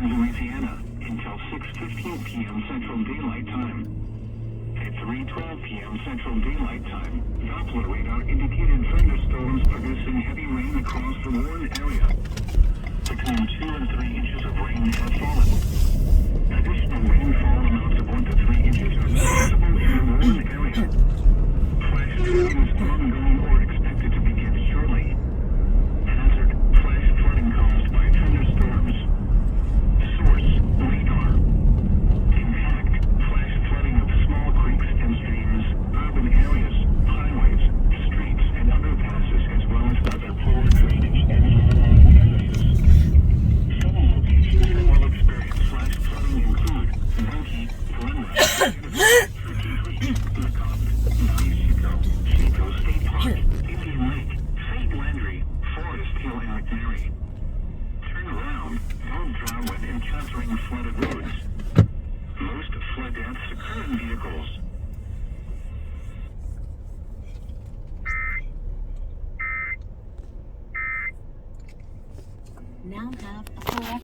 northern Louisiana until 6:15 p.m. Central Daylight Time. At 3:12 p.m. Central Daylight Time, Doppler radar indicated thunderstorms producing heavy rain across the Warren area. Between 2 and 3 inches of rain have fallen. Additional rainfall amounts of 1 to 3 inches are possible in the Warren area. Flash flooding is ongoing or expected to begin shortly. Hazard: flash flooding caused by thunderstorms. Source: radar. Impact: flash flooding of small creeks and streams, urban areas, highways, streets, and underpasses, as well as other poor drainage and low-lying areas. Some locations that will experience flash flooding include Monkey, Glenrock, Turkey Creek, LeCompte, Chico, Chico State Park, Indian Lake, St. Landry, Forest Hill, and McNary. Turn around. Don't drown when encountering flooded roads. Most flood deaths occur in vehicles. Now have a